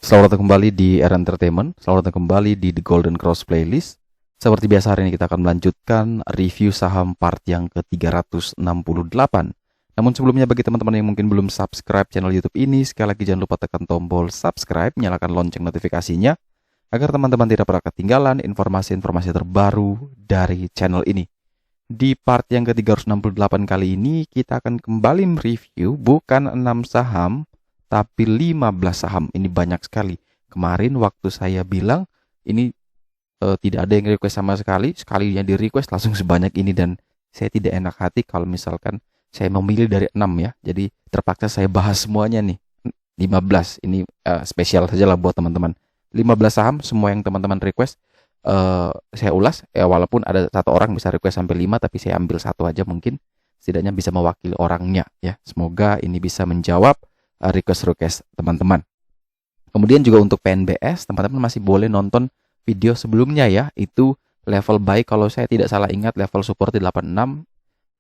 Selamat datang kembali di Era Entertainment. Selamat datang kembali di The Golden Cross Playlist. Seperti biasa hari ini kita akan melanjutkan review saham part yang ke-368. Namun sebelumnya bagi teman-teman yang mungkin belum subscribe channel YouTube ini, sekali lagi jangan lupa tekan tombol subscribe, nyalakan lonceng notifikasinya agar teman-teman tidak pernah ketinggalan informasi-informasi terbaru dari channel ini. Di part yang ke-368 kali ini kita akan kembali mereview bukan 6 saham tapi 15 saham. Ini banyak sekali. Kemarin waktu saya bilang ini tidak ada yang request sama sekali. Sekalinya di request langsung sebanyak ini. Dan saya tidak enak hati kalau misalkan saya memilih dari 6 ya. Jadi terpaksa saya bahas semuanya nih 15. Ini spesial saja lah buat teman-teman. 15 saham semua yang teman-teman request saya ulas. Walaupun ada satu orang bisa request sampai 5, tapi saya ambil satu aja mungkin. Setidaknya bisa mewakili orangnya ya. Semoga ini bisa menjawab request teman-teman. Kemudian juga untuk PNBS, teman-teman masih boleh nonton video sebelumnya ya. Itu level buy kalau saya tidak salah ingat level support di 86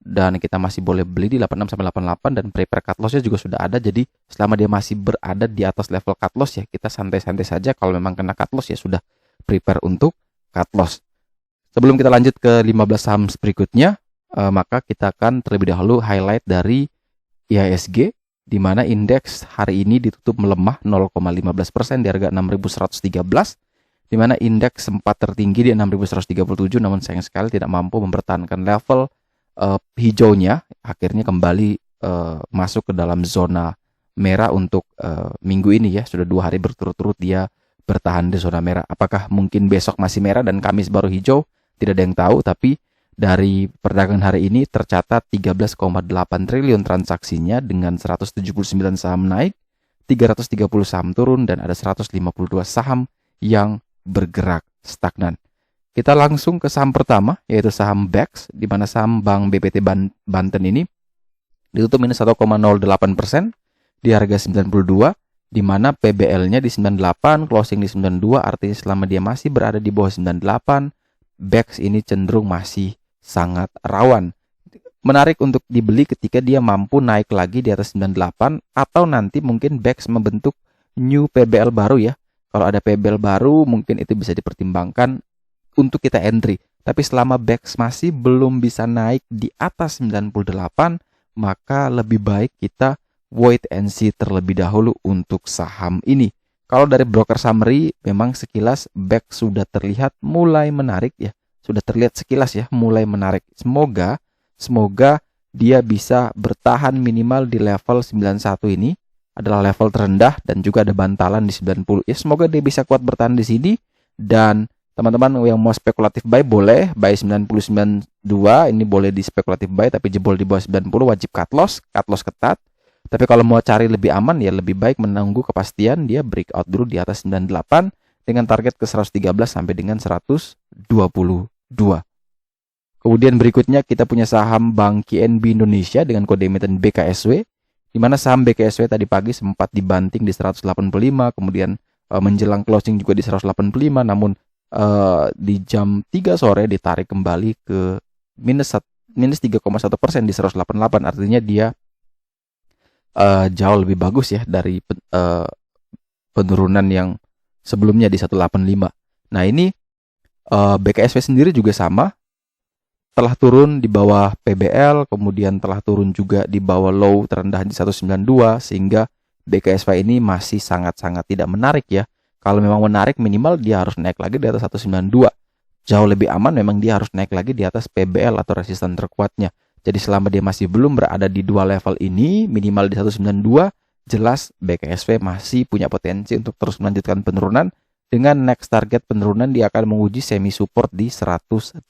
dan kita masih boleh beli di 86 sampai 88 dan prepare cut loss-nya juga sudah ada. Jadi selama dia masih berada di atas level cut loss ya, kita santai-santai saja. Kalau memang kena cut loss ya sudah prepare untuk cut loss. Sebelum kita lanjut ke 15 saham berikutnya, maka kita akan terlebih dahulu highlight dari IHSG, di mana indeks hari ini ditutup melemah 0,15% di harga 6.113, di mana indeks sempat tertinggi di 6.137, namun sayang sekali tidak mampu mempertahankan level hijaunya, akhirnya kembali masuk ke dalam zona merah untuk minggu ini ya. Sudah 2 hari berturut-turut dia bertahan di zona merah. Apakah mungkin besok masih merah dan Kamis baru hijau? Tidak ada yang tahu, tapi dari perdagangan hari ini tercatat 13,8 triliun transaksinya dengan 179 saham naik, 330 saham turun, dan ada 152 saham yang bergerak stagnan. Kita langsung ke saham pertama, yaitu saham BEX, di mana saham Bank BPT Banten ini ditutup minus 1,08% di harga 92, di mana PBL-nya di 98, closing di 92, artinya selama dia masih berada di bawah 98, BEX ini cenderung masih sangat rawan. Menarik untuk dibeli ketika dia mampu naik lagi di atas 98 atau nanti mungkin BEX membentuk new PBL baru ya. Kalau ada PBL baru mungkin itu bisa dipertimbangkan untuk kita entry. Tapi selama BEX masih belum bisa naik di atas 98, maka lebih baik kita wait and see terlebih dahulu untuk saham ini. Kalau dari broker summary memang sekilas BEX sudah terlihat mulai menarik ya. Sudah terlihat sekilas ya mulai menarik. Semoga dia bisa bertahan minimal di level 91 ini adalah level terendah dan juga ada bantalan di 90. Ya semoga dia bisa kuat bertahan di sini, dan teman-teman yang mau spekulatif buy boleh buy 99.2 ini boleh di spekulatif buy, tapi jebol di bawah 90 wajib cut loss ketat. Tapi kalau mau cari lebih aman ya lebih baik menunggu kepastian dia breakout dulu di atas 98 dengan target ke 113 sampai dengan 122. Kemudian berikutnya kita punya saham Bank KNB Indonesia dengan kode emiten BKSW, di mana saham BKSW tadi pagi sempat dibanting di 185, kemudian menjelang closing juga di 185, namun di jam 3 sore ditarik kembali ke minus 3,1% di 188, artinya dia jauh lebih bagus ya dari penurunan yang sebelumnya di 185. Nah ini BKSW sendiri juga sama, telah turun di bawah PBL, kemudian telah turun juga di bawah low terendah di 192, sehingga BKSW ini masih sangat-sangat tidak menarik ya. Kalau memang menarik minimal dia harus naik lagi di atas 192. Jauh lebih aman memang dia harus naik lagi di atas PBL atau resisten terkuatnya. Jadi selama dia masih belum berada di dua level ini, minimal di 192, jelas BKSW masih punya potensi untuk terus melanjutkan penurunan. Dengan next target penurunan dia akan menguji semi support di 180.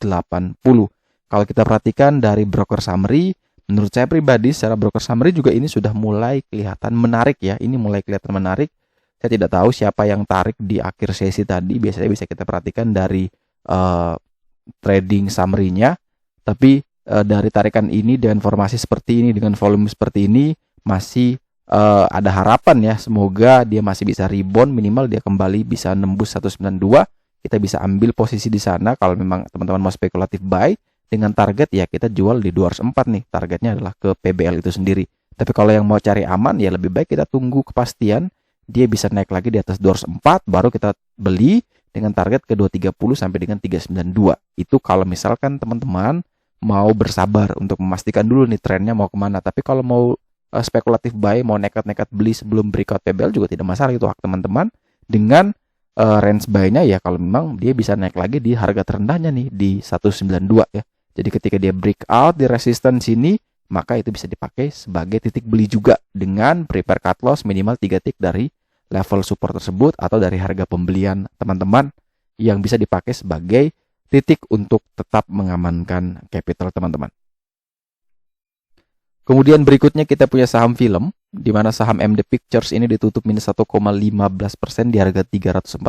Kalau kita perhatikan dari broker summary, menurut saya pribadi secara broker summary juga ini sudah mulai kelihatan menarik ya. Ini mulai kelihatan menarik. Saya tidak tahu siapa yang tarik di akhir sesi tadi. Biasanya bisa kita perhatikan dari trading summary-nya. Tapi dari tarikan ini dengan formasi seperti ini, dengan volume seperti ini, masih ada harapan ya. Semoga dia masih bisa rebound, minimal dia kembali bisa nembus 192. Kita bisa ambil posisi di sana kalau memang teman-teman mau spekulatif buy. Dengan target ya kita jual di 204 nih. Targetnya adalah ke PBL itu sendiri. Tapi kalau yang mau cari aman ya lebih baik kita tunggu kepastian dia bisa naik lagi di atas 204, baru kita beli dengan target ke 230 sampai dengan 392. Itu kalau misalkan teman-teman mau bersabar untuk memastikan dulu nih trennya mau kemana. Tapi kalau mau spekulatif buy, mau nekat-nekat beli sebelum breakout PBL juga tidak masalah, itu hak teman-teman. Dengan range buy-nya ya kalau memang dia bisa naik lagi di harga terendahnya nih di 192 ya. Jadi ketika dia breakout di resistance sini, maka itu bisa dipakai sebagai titik beli juga dengan prepare cut loss minimal 3 tick dari level support tersebut atau dari harga pembelian teman-teman yang bisa dipakai sebagai titik untuk tetap mengamankan capital teman-teman. Kemudian berikutnya kita punya saham film, di mana saham MD Pictures ini ditutup minus 1,15% di harga 344.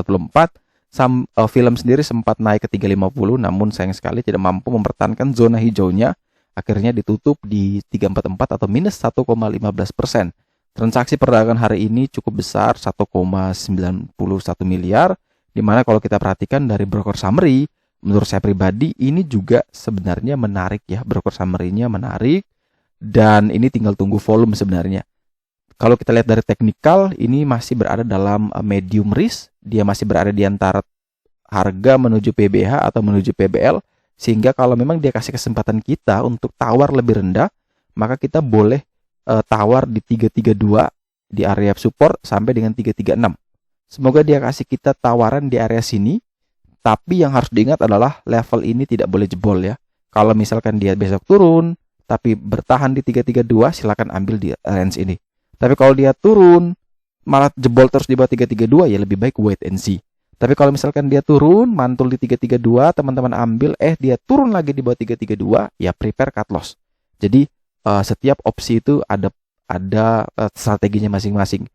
Saham film sendiri sempat naik ke 350, namun sayang sekali tidak mampu mempertahankan zona hijaunya. Akhirnya ditutup di 344 atau minus 1,15%. Transaksi perdagangan hari ini cukup besar, 1,91 miliar. Di mana kalau kita perhatikan dari broker summary, menurut saya pribadi ini juga sebenarnya menarik ya. Broker summary-nya menarik. Dan ini tinggal tunggu volume sebenarnya. Kalau kita lihat dari teknikal, ini masih berada dalam medium risk. Dia masih berada di antara harga menuju PBH atau menuju PBL. Sehingga kalau memang dia kasih kesempatan kita untuk tawar lebih rendah, maka kita boleh tawar di 332 di area support sampai dengan 336. Semoga dia kasih kita tawaran di area sini. Tapi yang harus diingat adalah level ini tidak boleh jebol ya. Kalau misalkan dia besok turun, tapi bertahan di 332, silakan ambil di range ini. Tapi kalau dia turun, malah jebol terus di bawah 332, ya lebih baik wait and see. Tapi kalau misalkan dia turun, mantul di 332, teman-teman ambil, dia turun lagi di bawah 332, ya prepare cut loss. Jadi setiap opsi itu ada strateginya masing-masing.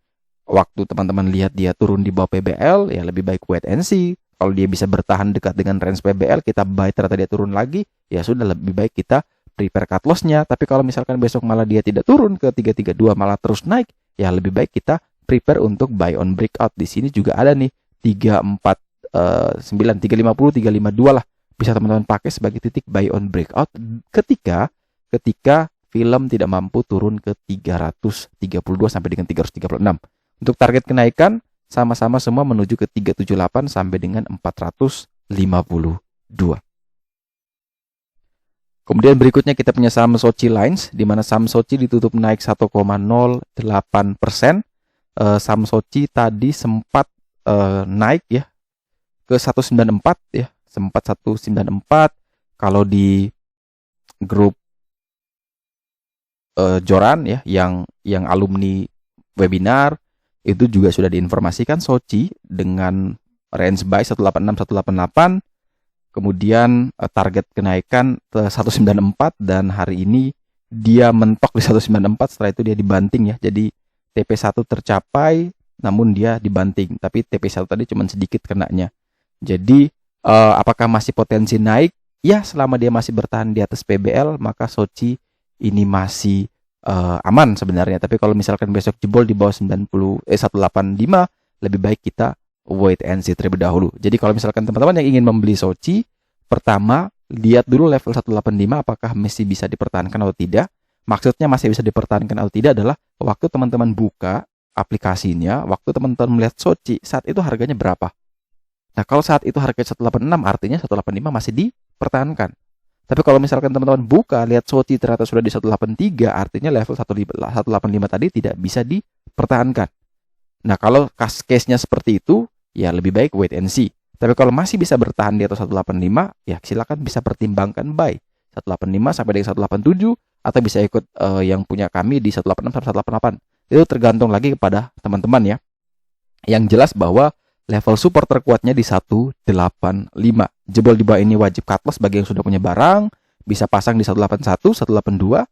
Waktu teman-teman lihat dia turun di bawah PBL, ya lebih baik wait and see. Kalau dia bisa bertahan dekat dengan range PBL, kita buy, ternyata dia turun lagi, ya sudah lebih baik kita prepare cut loss-nya. Tapi kalau misalkan besok malah dia tidak turun ke 332, malah terus naik, ya lebih baik kita prepare untuk buy on breakout. Di sini juga ada nih 349, 350, 352 lah. Bisa teman-teman pakai sebagai titik buy on breakout ketika film tidak mampu turun ke 332 sampai dengan 336. Untuk target kenaikan sama-sama semua menuju ke 378 sampai dengan 452. Kemudian berikutnya kita punya saham Sochi Lines, di mana saham Sochi ditutup naik 1,08%. Saham Sochi tadi sempat naik ya ke 194 ya, sempat 194. Kalau di grup Joran ya, yang alumni webinar itu juga sudah diinformasikan Sochi dengan range buy 186 188. Kemudian target kenaikan ke 194 dan hari ini dia mentok di 194, setelah itu dia dibanting ya. Jadi TP1 tercapai namun dia dibanting, tapi TP1 tadi cuma sedikit kenanya. Jadi apakah masih potensi naik? Ya, selama dia masih bertahan di atas PBL, maka Sochi ini masih aman sebenarnya. Tapi kalau misalkan besok jebol di bawah 185, lebih baik kita wait and see terlebih dahulu. Jadi kalau misalkan teman-teman yang ingin membeli Sochi, pertama lihat dulu level 185 apakah masih bisa dipertahankan atau tidak. Maksudnya masih bisa dipertahankan atau tidak adalah waktu teman-teman buka aplikasinya, waktu teman-teman melihat Sochi, saat itu harganya berapa. Nah, kalau saat itu harganya 186, artinya 185 masih dipertahankan. Tapi kalau misalkan teman-teman buka, lihat Sochi ternyata sudah di 183, artinya level 185 tadi tidak bisa dipertahankan. Nah, kalau case-nya seperti itu, ya lebih baik wait and see. Tapi kalau masih bisa bertahan di atas 185, ya silakan bisa pertimbangkan buy 185 sampai dengan 187, atau bisa ikut yang punya kami di 186 sampai 188. Itu tergantung lagi kepada teman-teman ya. Yang jelas bahwa level support terkuatnya di 185. Jebol di bawah ini wajib cut loss bagi yang sudah punya barang, bisa pasang di 181, 182.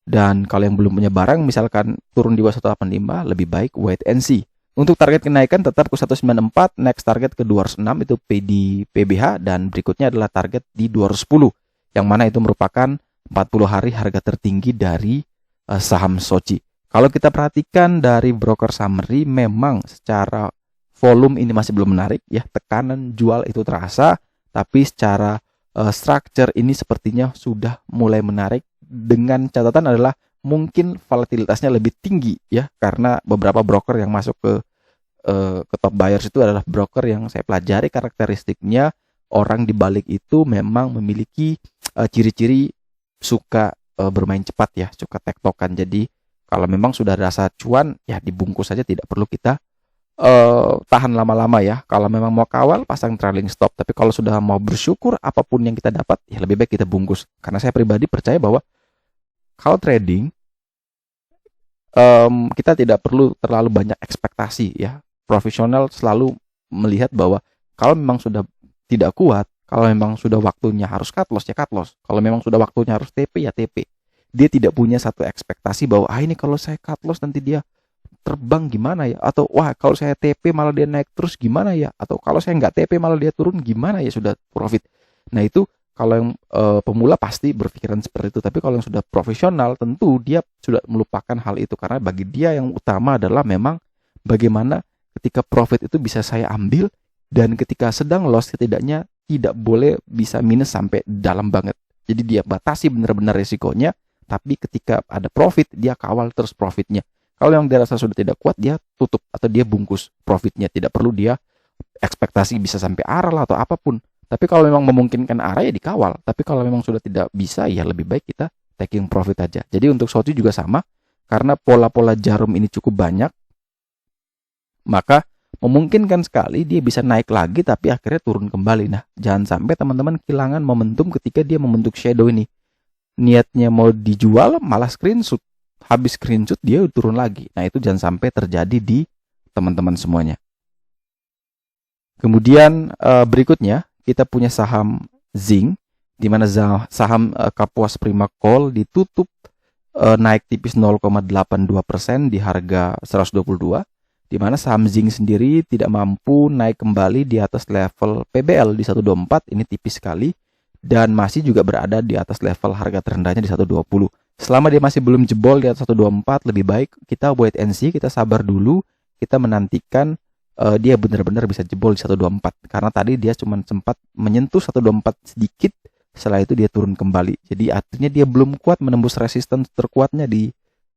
Dan kalau yang belum punya barang, misalkan turun di bawah 185, lebih baik wait and see. Untuk target kenaikan tetap ke 194, next target ke 206 itu di PBH, dan berikutnya adalah target di 210, yang mana itu merupakan 40 hari harga tertinggi dari saham Sochi. Kalau kita perhatikan dari broker summary, memang secara volume ini masih belum menarik ya, tekanan jual itu terasa, tapi secara structure ini sepertinya sudah mulai menarik, dengan catatan adalah mungkin volatilitasnya lebih tinggi ya, karena beberapa broker yang masuk ke ke top buyers itu adalah broker yang saya pelajari karakteristiknya. Orang di balik itu memang memiliki ciri-ciri suka bermain cepat ya, suka tektokan. Jadi kalau memang sudah rasa cuan ya dibungkus saja, tidak perlu kita tahan lama-lama ya. Kalau memang mau kawal pasang trailing stop, tapi kalau sudah mau bersyukur apapun yang kita dapat ya lebih baik kita bungkus. Karena saya pribadi percaya bahwa kalau trading kita tidak perlu terlalu banyak ekspektasi ya. Profesional selalu melihat bahwa kalau memang sudah tidak kuat, kalau memang sudah waktunya harus cut loss ya cut loss. Kalau memang sudah waktunya harus TP ya TP. Dia tidak punya satu ekspektasi bahwa ini kalau saya cut loss nanti dia terbang gimana ya, atau wah kalau saya TP malah dia naik terus gimana ya, atau kalau saya nggak TP malah dia turun gimana ya, sudah profit. Nah itu kalau yang pemula pasti berpikiran seperti itu, tapi kalau yang sudah profesional tentu dia sudah melupakan hal itu, karena bagi dia yang utama adalah memang bagaimana ketika profit itu bisa saya ambil, dan ketika sedang loss setidaknya tidak boleh bisa minus sampai dalam banget. Jadi dia batasi benar-benar resikonya, tapi ketika ada profit dia kawal terus profitnya. Kalau yang dia rasa sudah tidak kuat, dia tutup atau dia bungkus profitnya. Tidak perlu dia ekspektasi bisa sampai arah lah atau apapun. Tapi kalau memang memungkinkan arah ya dikawal. Tapi kalau memang sudah tidak bisa ya lebih baik kita taking profit aja. Jadi untuk shorty juga sama. Karena pola-pola jarum ini cukup banyak, maka memungkinkan sekali dia bisa naik lagi tapi akhirnya turun kembali. Nah, jangan sampai teman-teman kehilangan momentum ketika dia membentuk shadow ini. Niatnya mau dijual malah screenshot. Habis screenshot dia turun lagi. Nah itu jangan sampai terjadi di teman-teman semuanya. Kemudian berikutnya kita punya saham Zinc, di mana saham Kapuas Prima Coal ditutup naik tipis 0,82% di harga 122, di mana saham Zinc sendiri tidak mampu naik kembali di atas level PBL di 124, ini tipis sekali, dan masih juga berada di atas level harga terendahnya di 120. Selama dia masih belum jebol di atas 124, lebih baik kita wait and see, kita sabar dulu, kita menantikan dia benar-benar bisa jebol di 124. Karena tadi dia cuma sempat menyentuh 124 sedikit, setelah itu dia turun kembali. Jadi artinya dia belum kuat menembus resistance terkuatnya di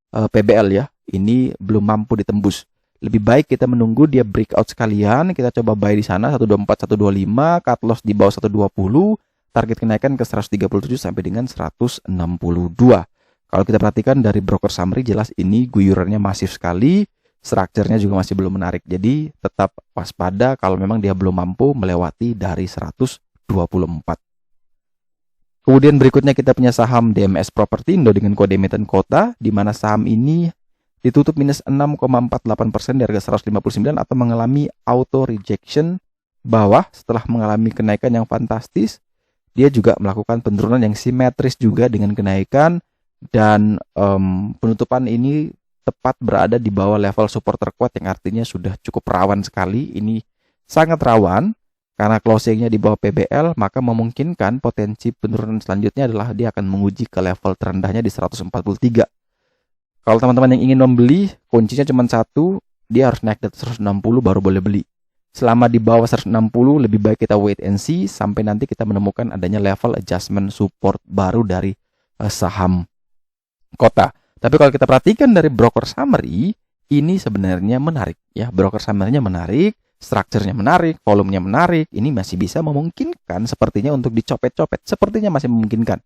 PBL ya. Ini belum mampu ditembus. Lebih baik kita menunggu dia breakout sekalian, kita coba buy di sana 124, 125, cut loss di bawah 120, target kenaikan ke 137 sampai dengan 162. Kalau kita perhatikan dari broker summary, jelas ini guyurannya masif sekali, strukturnya juga masih belum menarik. Jadi tetap waspada kalau memang dia belum mampu melewati dari 124. Kemudian berikutnya kita punya saham DMS Propertindo dengan kode emiten kota, di mana saham ini ditutup minus 6,48% di harga 159 atau mengalami auto rejection bawah setelah mengalami kenaikan yang fantastis. Dia juga melakukan penurunan yang simetris juga dengan kenaikan, dan penutupan ini tepat berada di bawah level support terkuat yang artinya sudah cukup rawan sekali. Ini sangat rawan karena closingnya di bawah PBL, maka memungkinkan potensi penurunan selanjutnya adalah dia akan menguji ke level terendahnya di 143. Kalau teman-teman yang ingin membeli, kuncinya cuma satu, dia harus naik ke 160 baru boleh beli. Selama di bawah 160 lebih baik kita wait and see sampai nanti kita menemukan adanya level adjustment support baru dari saham kota. Tapi kalau kita perhatikan dari broker summary, ini sebenarnya menarik ya. Broker summary-nya menarik, strukturnya menarik, volumenya menarik. Ini masih bisa memungkinkan sepertinya untuk dicopet-copet. Sepertinya masih memungkinkan.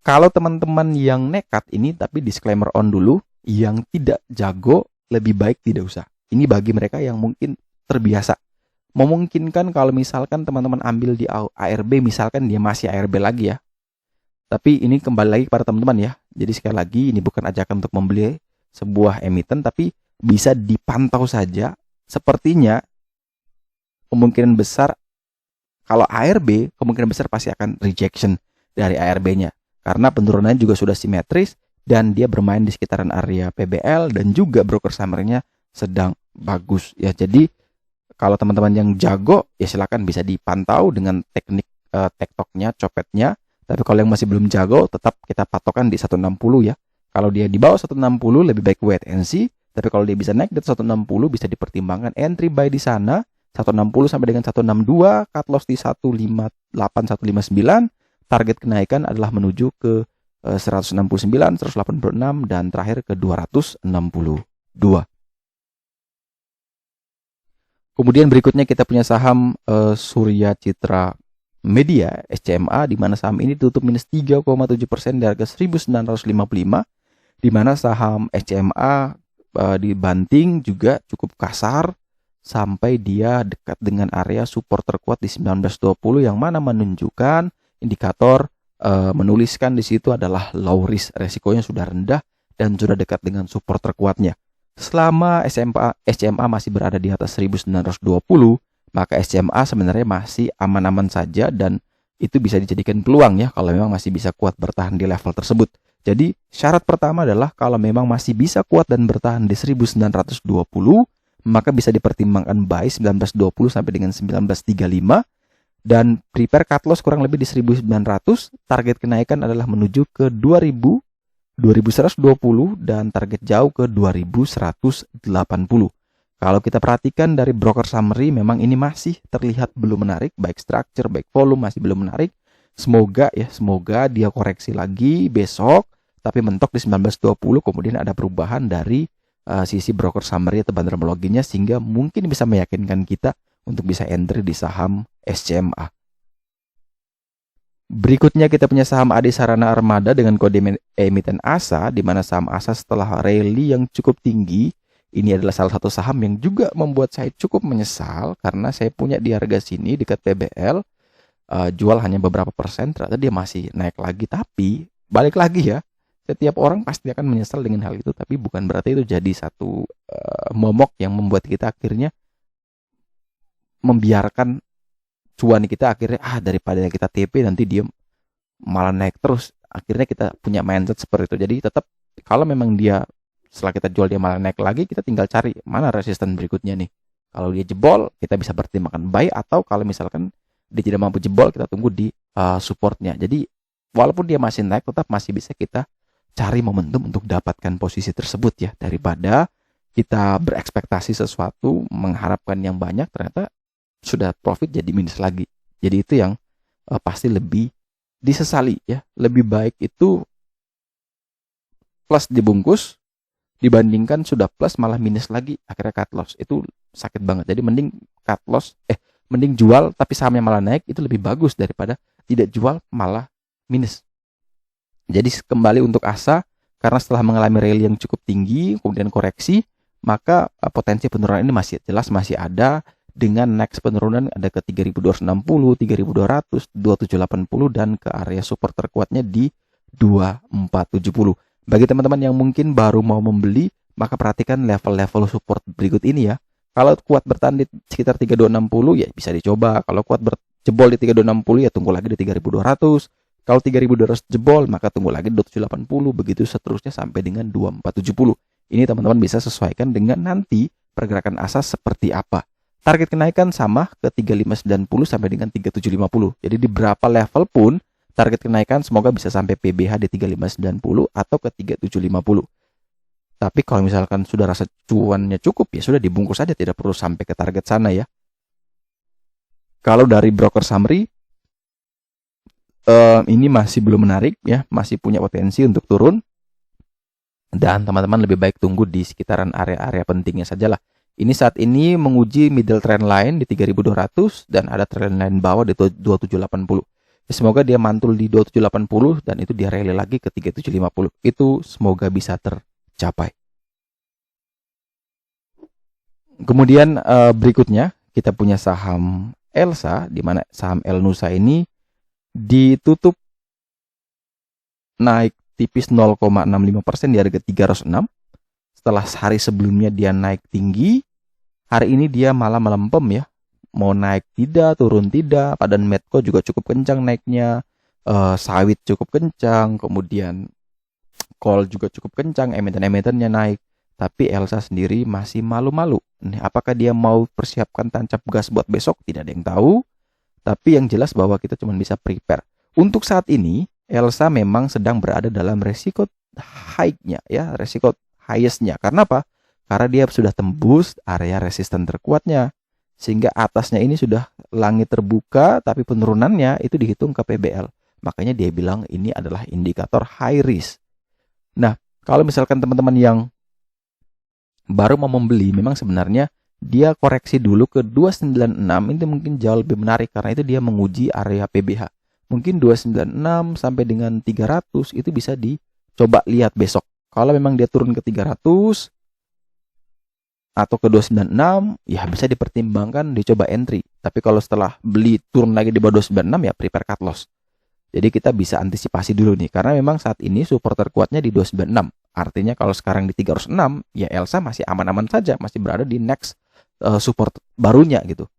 Kalau teman-teman yang nekat ini, tapi disclaimer on dulu, yang tidak jago lebih baik tidak usah. Ini bagi mereka yang mungkin terbiasa. Memungkinkan kalau misalkan teman-teman ambil di ARB, misalkan dia masih ARB lagi ya. Tapi ini kembali lagi kepada teman-teman ya. Jadi sekali lagi ini bukan ajakan untuk membeli sebuah emiten, tapi bisa dipantau saja. Sepertinya kemungkinan besar kalau ARB, kemungkinan besar pasti akan rejection dari ARB-nya. Karena penurunannya juga sudah simetris dan dia bermain di sekitaran area PBL dan juga broker summary-nya sedang bagus ya. Jadi kalau teman-teman yang jago ya silakan bisa dipantau dengan teknik tektoknya, copetnya. Tapi kalau yang masih belum jago, tetap kita patokan di 160 ya. Kalau dia di bawah 160 lebih baik wait and see. Tapi kalau dia bisa naik di 160 bisa dipertimbangkan entry buy di sana 160 sampai dengan 162, cut loss di 158, 159. Target kenaikan adalah menuju ke 169, 186 dan terakhir ke 262. Kemudian berikutnya kita punya saham Surya Citra Media SCMA, di mana saham ini tutup minus 3,7% di harga 1955, di mana saham SCMA dibanting juga cukup kasar sampai dia dekat dengan area support terkuat di 1920, yang mana menunjukkan indikator menuliskan di situ adalah low risk, resikonya sudah rendah dan sudah dekat dengan support terkuatnya. Selama SCMA masih berada di atas 1920, maka SCMA sebenarnya masih aman-aman saja, dan itu bisa dijadikan peluang ya kalau memang masih bisa kuat bertahan di level tersebut. Jadi syarat pertama adalah kalau memang masih bisa kuat dan bertahan di 1920, maka bisa dipertimbangkan buy 1920 sampai dengan 1935, dan prepare cut loss kurang lebih di 1900. Target kenaikan adalah menuju ke 2000, 2120, dan target jauh ke 2180. Kalau kita perhatikan dari broker summary, memang ini masih terlihat belum menarik, baik structure, baik volume masih belum menarik. Semoga dia koreksi lagi besok, tapi mentok di 1920, kemudian ada perubahan dari sisi broker summary atau banderologinya, sehingga mungkin bisa meyakinkan kita untuk bisa entry di saham SCMA. Berikutnya kita punya saham Adi Sarana Armada dengan kode emiten ASA, di mana saham ASA setelah rally yang cukup tinggi, ini adalah salah satu saham yang juga membuat saya cukup menyesal karena saya punya di harga sini dekat PBL, jual hanya beberapa persen, ternyata dia masih naik lagi. Tapi balik lagi ya, setiap orang pasti akan menyesal dengan hal itu, tapi bukan berarti itu jadi satu momok yang membuat kita akhirnya membiarkan cuan kita akhirnya daripada kita TP nanti dia malah naik terus. Akhirnya kita punya mindset seperti itu. Jadi tetap kalau memang dia setelah kita jual dia malah naik lagi, kita tinggal cari mana resisten berikutnya nih. Kalau dia jebol, kita bisa pertimbangkan buy, atau kalau misalkan dia tidak mampu jebol, kita tunggu di supportnya. Jadi walaupun dia masih naik, tetap masih bisa kita cari momentum untuk dapatkan posisi tersebut ya, daripada kita berekspektasi sesuatu, mengharapkan yang banyak, ternyata sudah profit jadi minus lagi. Jadi itu yang pasti lebih disesali ya. Lebih baik itu plus dibungkus dibandingkan sudah plus malah minus lagi akhirnya cut loss. Itu sakit banget. Jadi mending cut loss mending jual tapi sahamnya malah naik, itu lebih bagus daripada tidak jual malah minus. Jadi kembali untuk ASA, karena setelah mengalami rally yang cukup tinggi kemudian koreksi, maka potensi penurunan ini masih jelas masih ada, dengan next penurunan ada ke 3260, 3200, 2780, dan ke area support terkuatnya di 2470. Bagi teman-teman yang mungkin baru mau membeli, maka perhatikan level-level support berikut ini ya. Kalau kuat bertahan di sekitar 3260 ya bisa dicoba. Kalau kuat jebol di 3260 ya tunggu lagi di 3200. Kalau 3200 jebol maka tunggu lagi di 2780, begitu seterusnya sampai dengan 2470. Ini teman-teman bisa sesuaikan dengan nanti pergerakan asas seperti apa. Target kenaikan sama ke 3590 sampai dengan 3750. Jadi di berapa level pun target kenaikan semoga bisa sampai PBH di 3590 atau ke 3750. Tapi kalau misalkan sudah rasa cuannya cukup ya sudah dibungkus saja, tidak perlu sampai ke target sana ya. Kalau dari broker summary ini masih belum menarik ya, masih punya potensi untuk turun. Dan teman-teman lebih baik tunggu di sekitaran area-area pentingnya sajalah. Ini saat ini menguji middle trend line di 3200 dan ada trend line bawah di 2780. Semoga dia mantul di 2780 dan itu dia rally lagi ke 3750. Itu semoga bisa tercapai. Kemudian berikutnya kita punya saham Elsa, di mana saham Elnusa ini ditutup naik tipis 0,65% di harga 306. Setelah sehari sebelumnya dia naik tinggi, hari ini dia malah melempem ya. Mau naik tidak, turun tidak. Padan Medco juga cukup kencang naiknya, sawit cukup kencang, kemudian coal juga cukup kencang, emiten-emitennya naik. Tapi Elsa sendiri masih malu-malu. Apakah dia mau persiapkan tancap gas buat besok? Tidak ada yang tahu. Tapi yang jelas bahwa kita cuma bisa prepare. Untuk saat ini, Elsa memang sedang berada dalam resiko high-nya ya, resiko highest-nya. Karena apa? Karena dia sudah tembus area resisten terkuatnya. Sehingga atasnya ini sudah langit terbuka, tapi penurunannya itu dihitung ke PBL. Makanya dia bilang ini adalah indikator high risk. Nah, kalau misalkan teman-teman yang baru mau membeli, memang sebenarnya dia koreksi dulu ke 296, itu mungkin jauh lebih menarik karena itu dia menguji area PBH. Mungkin 296 sampai dengan 300 itu bisa dicoba lihat besok. Kalau memang dia turun ke 300 atau ke 296, ya bisa dipertimbangkan dicoba entry. Tapi kalau setelah beli turun lagi di bawah 296, ya prepare cut loss. Jadi kita bisa antisipasi dulu nih, karena memang saat ini support terkuatnya di 296. Artinya kalau sekarang di 306, ya Elsa masih aman-aman saja, masih berada di next support barunya gitu.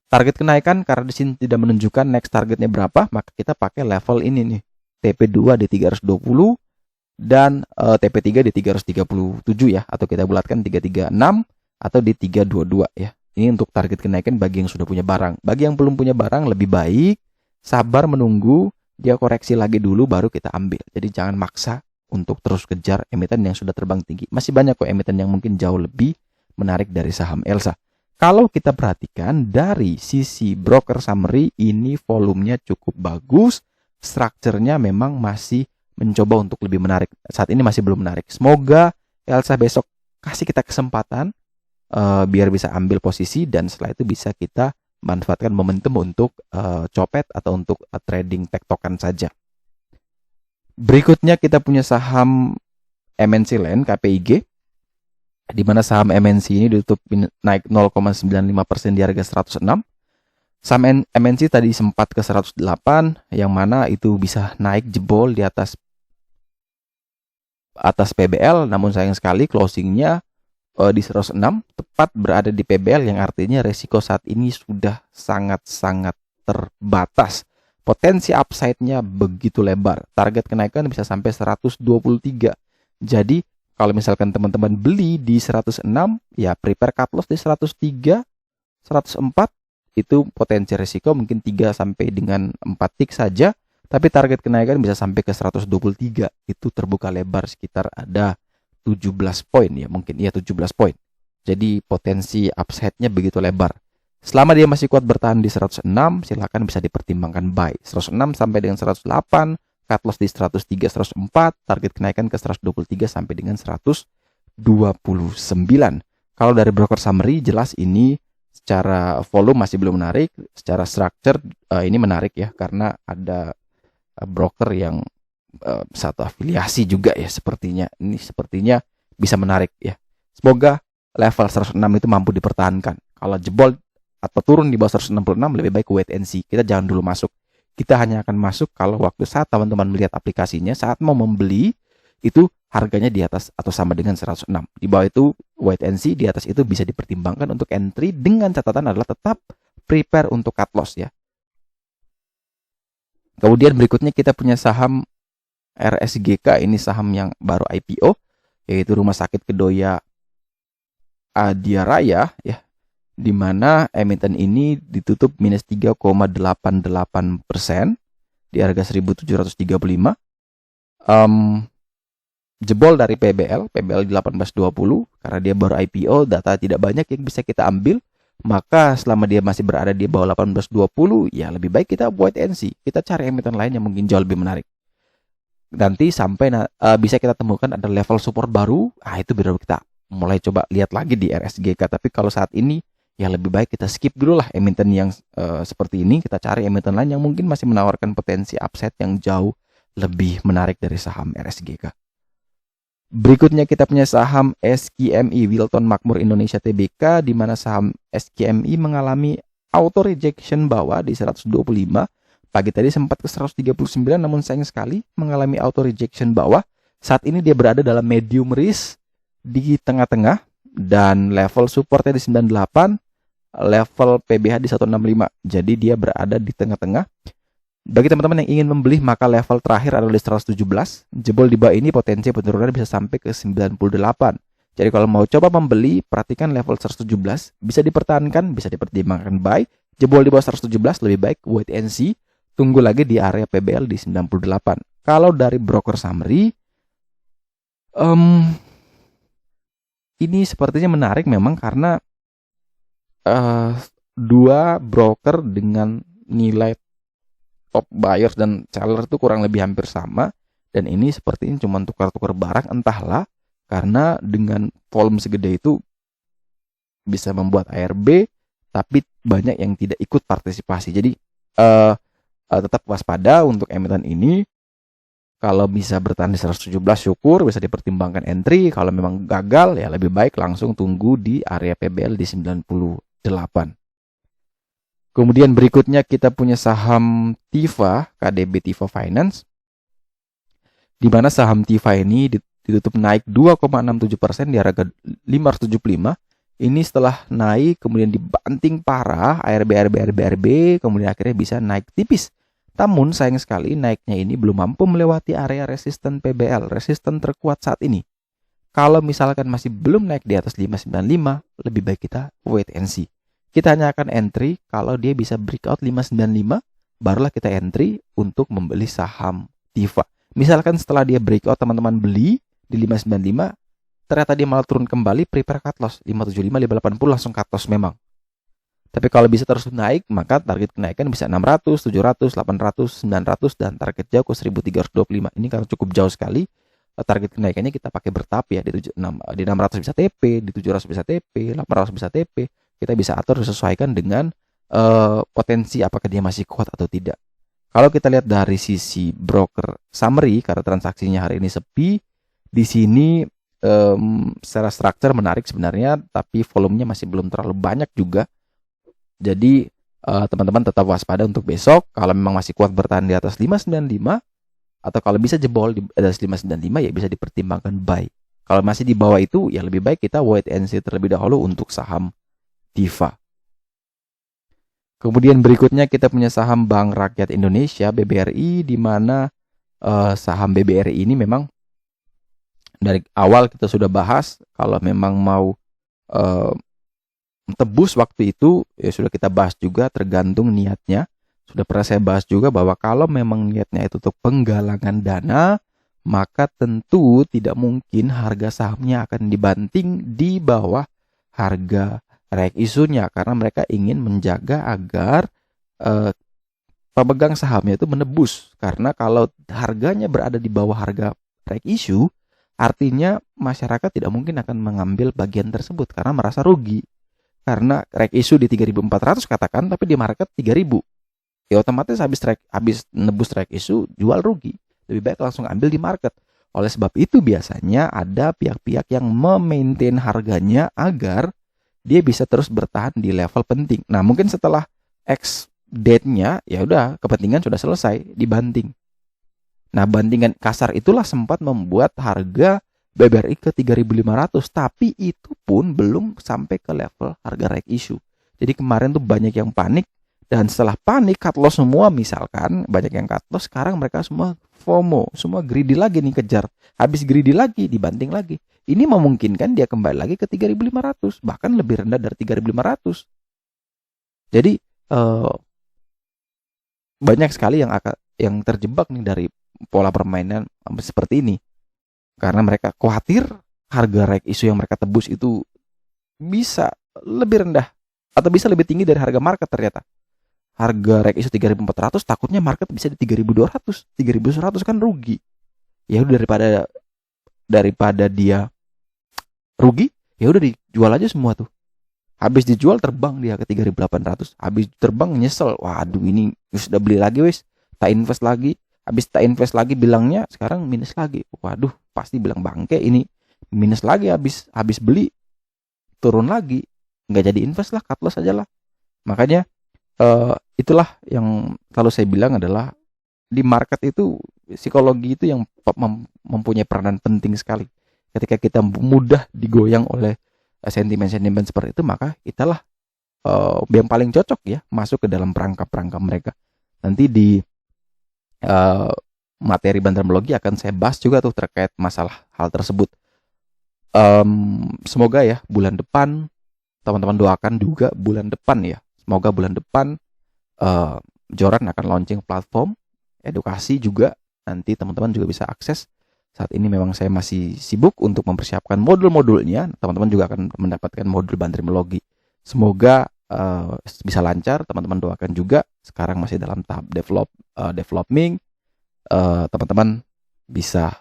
Target kenaikan karena di sini tidak menunjukkan next targetnya berapa, maka kita pakai level ini nih. TP2 di 320 dan TP3 di 337 ya, atau kita bulatkan 336 atau di 322 ya. Ini untuk target kenaikan bagi yang sudah punya barang. Bagi yang belum punya barang, lebih baik sabar menunggu dia koreksi lagi dulu baru kita ambil. Jadi jangan maksa untuk terus kejar emiten yang sudah terbang tinggi. Masih banyak kok emiten yang mungkin jauh lebih menarik dari saham Elsa. Kalau kita perhatikan dari sisi broker summary, ini volumenya cukup bagus, strukturnya memang masih mencoba untuk lebih menarik. Saat ini masih belum menarik. Semoga Elsa besok kasih kita kesempatan biar bisa ambil posisi, dan setelah itu bisa kita manfaatkan momentum untuk copet atau untuk trading tektokan saja. Berikutnya kita punya saham MNC Land, KPIG, di mana saham MNC ini ditutup naik 0,95% di harga 106. Saham MNC tadi sempat ke 108, yang mana itu bisa naik jebol di atas PBL, namun sayang sekali closingnya di 106, tepat berada di PBL, yang artinya resiko saat ini sudah sangat-sangat terbatas. Potensi upside-nya begitu lebar. Target kenaikan bisa sampai 123. Jadi kalau misalkan teman-teman beli di 106, ya prepare cut loss di 103, 104, itu potensi resiko mungkin 3 sampai dengan 4 tick saja, tapi target kenaikan bisa sampai ke 123. Itu terbuka lebar sekitar ada 17 poin ya, mungkin ya 17 poin. Jadi potensi upside-nya begitu lebar. Selama dia masih kuat bertahan di 106, silakan bisa dipertimbangkan buy. 106 sampai dengan 108, cut loss di 103, 104, target kenaikan ke 123 sampai dengan 129. Kalau dari broker summary jelas ini secara volume masih belum menarik, secara structure ini menarik ya, karena ada broker yang satu afiliasi juga ya sepertinya. Ini sepertinya bisa menarik ya. Semoga level 106 itu mampu dipertahankan. Kalau jebol atau turun di bawah 166, lebih baik wait and see. Kita jangan dulu masuk. Kita hanya akan masuk kalau waktu saat teman-teman melihat aplikasinya, saat mau membeli itu harganya di atas atau sama dengan 106. Di bawah itu wait and see, di atas itu bisa dipertimbangkan untuk entry, dengan catatan adalah tetap prepare untuk cut loss ya. Kemudian berikutnya kita punya saham RSGK, ini saham yang baru IPO, yaitu Rumah Sakit Kedoya Adiaraya ya, di mana emiten ini ditutup minus 3,88% di harga 1.735. Jebol dari PBL di 1820 karena dia baru IPO, data tidak banyak yang bisa kita ambil. Maka selama dia masih berada di bawah 1820, ya lebih baik kita wait and see. Kita cari emiten lain yang mungkin jauh lebih menarik. Nanti sampai bisa kita temukan ada level support baru, itu baru kita mulai coba lihat lagi di RSGK. Tapi kalau saat ini ya lebih baik kita skip dulu lah emiten yang seperti ini. Kita cari emiten lain yang mungkin masih menawarkan potensi upside yang jauh lebih menarik dari saham RSGK. Berikutnya kita punya saham SKMI, Wilton Makmur Indonesia Tbk, di mana saham SKMI mengalami auto rejection bawah di 125. Pagi tadi sempat ke 139, namun sayang sekali mengalami auto rejection bawah. Saat ini dia berada dalam medium risk di tengah-tengah, dan level supportnya di 98, level PBH di 165. Jadi dia berada di tengah-tengah. Bagi teman-teman yang ingin membeli, maka level terakhir adalah di 117. Jebol di bawah ini potensi penurunan bisa sampai ke 98. Jadi kalau mau coba membeli, perhatikan level 117, bisa dipertahankan, bisa dipertimbangkan buy. Jebol di bawah 117, lebih baik wait and see. Tunggu lagi di area PBL di 98. Kalau dari broker summary, ini sepertinya menarik memang karena dua broker dengan nilai top buyers dan seller itu kurang lebih hampir sama, dan ini sepertinya cuma tukar-tukar barang, entahlah, karena dengan volume segede itu bisa membuat ARB, tapi banyak yang tidak ikut partisipasi. Jadi tetap waspada untuk emiten ini. Kalau bisa bertahan di 117 syukur, bisa dipertimbangkan entry. Kalau memang gagal ya lebih baik langsung tunggu di area PBL di 98. Kemudian berikutnya kita punya saham TIFA, KDB TIFA Finance, di mana saham TIFA ini ditutup naik 2,67% di harga 575. Ini setelah naik kemudian dibanting parah, ARB, kemudian akhirnya bisa naik tipis. Namun sayang sekali naiknya ini belum mampu melewati area resisten PBL, resisten terkuat saat ini. Kalau misalkan masih belum naik di atas 595, lebih baik kita wait and see. Kita hanya akan entry kalau dia bisa breakout 595, barulah kita entry untuk membeli saham TIFA. Misalkan setelah dia breakout teman-teman beli di 595, ternyata dia malah turun kembali, prepare cut loss 575, 580 langsung cut loss memang. Tapi kalau bisa terus naik, maka target kenaikan bisa 600, 700, 800, 900, dan target jauh ke 1325. Ini karena cukup jauh sekali. Target kenaikannya kita pakai bertahap ya, di 600 bisa TP, di 700 bisa TP, 800 bisa TP. Kita bisa atur disesuaikan dengan potensi apakah dia masih kuat atau tidak. Kalau kita lihat dari sisi broker summary, karena transaksinya hari ini sepi, di sini secara struktur menarik sebenarnya, tapi volumenya masih belum terlalu banyak juga. Jadi teman-teman tetap waspada untuk besok. Kalau memang masih kuat bertahan di atas 595, atau kalau bisa jebol di atas 595 ya bisa dipertimbangkan buy. Kalau masih di bawah itu ya lebih baik kita wait and see terlebih dahulu untuk saham TIFA. Kemudian berikutnya kita punya saham Bank Rakyat Indonesia BBRI, di mana saham BBRI ini memang dari awal kita sudah bahas kalau memang mau tebus waktu itu ya sudah kita bahas juga, tergantung niatnya. Sudah pernah saya bahas juga bahwa kalau memang niatnya itu untuk penggalangan dana, maka tentu tidak mungkin harga sahamnya akan dibanting di bawah harga rek isunya, karena mereka ingin menjaga agar pemegang sahamnya itu menebus. Karena kalau harganya berada di bawah harga rek isu, artinya masyarakat tidak mungkin akan mengambil bagian tersebut karena merasa rugi. Karena rek isu di 3.400 katakan, tapi di market 3.000. Ya otomatis habis nebus rek isu, jual rugi. Lebih baik langsung ambil di market. Oleh sebab itu biasanya ada pihak-pihak yang memaintain harganya agar dia bisa terus bertahan di level penting. Nah, mungkin setelah X date-nya ya udah kepentingan sudah selesai, dibanting. Nah, bantingan kasar itulah sempat membuat harga BBRI ke 3.500, tapi itu pun belum sampai ke level harga rek issue. Jadi kemarin tuh banyak yang panik, dan setelah panik cut loss semua, misalkan banyak yang cut loss, sekarang mereka semua FOMO, semua greedy lagi nih kejar. Habis greedy lagi, dibanting lagi. Ini memungkinkan dia kembali lagi ke 3.500, bahkan lebih rendah dari 3.500. Jadi banyak sekali yang terjebak nih dari pola permainan seperti ini. Karena mereka khawatir harga rek isu yang mereka tebus itu bisa lebih rendah atau bisa lebih tinggi dari harga market ternyata. Harga rek isu 3.400, takutnya market bisa di 3.200, 3.100 kan rugi. Ya udah daripada dia rugi, ya udah dijual aja semua tuh. Habis dijual terbang dia ke 3.800. Habis terbang nyesel, waduh ini sudah beli lagi wes, tak invest lagi. Habis tak invest lagi bilangnya sekarang minus lagi. Waduh, pasti bilang bangke ini minus lagi, habis beli turun lagi. Nggak jadi invest lah, cut loss aja lah. Makanya itulah yang kalau saya bilang adalah di market itu psikologi itu yang mempunyai peranan penting sekali. Ketika kita mudah digoyang oleh sentimen-sentimen seperti itu, maka italah yang paling cocok ya masuk ke dalam perangkap-perangkap mereka. Nanti di materi bantermologi akan saya bahas juga tuh terkait masalah hal tersebut. Semoga ya bulan depan, teman-teman doakan juga bulan depan ya, semoga bulan depan Joran akan launching platform edukasi juga. Nanti teman-teman juga bisa akses. Saat ini memang saya masih sibuk untuk mempersiapkan modul-modulnya. Teman-teman juga akan mendapatkan modul bantermologi. Semoga bisa lancar. Teman-teman doakan juga. Sekarang masih dalam tahap developing. Teman-teman bisa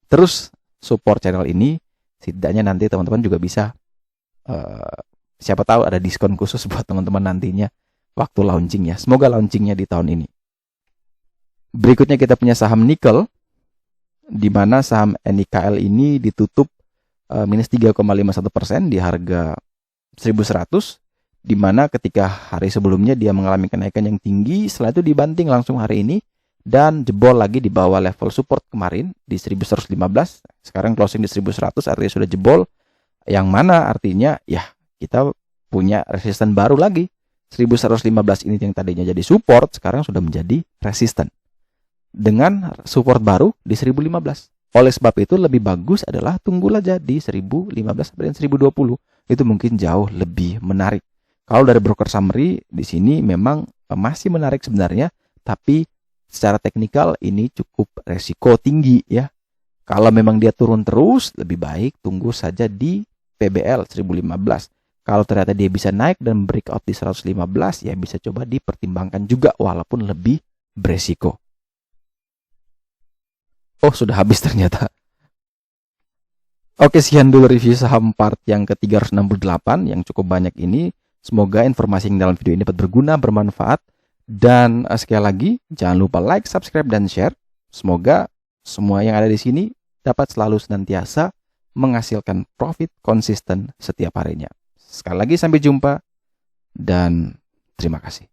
terus support channel ini. Setidaknya nanti teman-teman juga bisa siapa tahu ada diskon khusus buat teman-teman nantinya waktu launching ya. Semoga launchingnya di tahun ini. Berikutnya kita punya saham nikel, di mana saham NIKL ini ditutup minus 3,51% di harga 1100, di mana ketika hari sebelumnya dia mengalami kenaikan yang tinggi, setelah itu dibanting langsung hari ini dan jebol lagi di bawah level support kemarin di 1115. Sekarang closing di 1100, artinya sudah jebol, yang mana artinya ya kita punya resisten baru lagi. 1115 ini yang tadinya jadi support sekarang sudah menjadi resisten dengan support baru di 1015. Oleh sebab itu lebih bagus adalah tunggu aja di 1015 sampai 1020. Itu mungkin jauh lebih menarik. Kalau dari broker summary di sini memang masih menarik sebenarnya, tapi secara teknikal ini cukup resiko tinggi ya. Kalau memang dia turun terus, lebih baik tunggu saja di PBL 1015. Kalau ternyata dia bisa naik dan breakout di 115, ya bisa coba dipertimbangkan juga walaupun lebih beresiko. Oh, sudah habis ternyata. Oke, sekian dulu review saham part yang ke-368 yang cukup banyak ini. Semoga informasi yang dalam video ini dapat berguna, bermanfaat. Dan sekali lagi, jangan lupa like, subscribe, dan share. Semoga semua yang ada di sini dapat selalu senantiasa menghasilkan profit konsisten setiap harinya. Sekali lagi sampai jumpa dan terima kasih.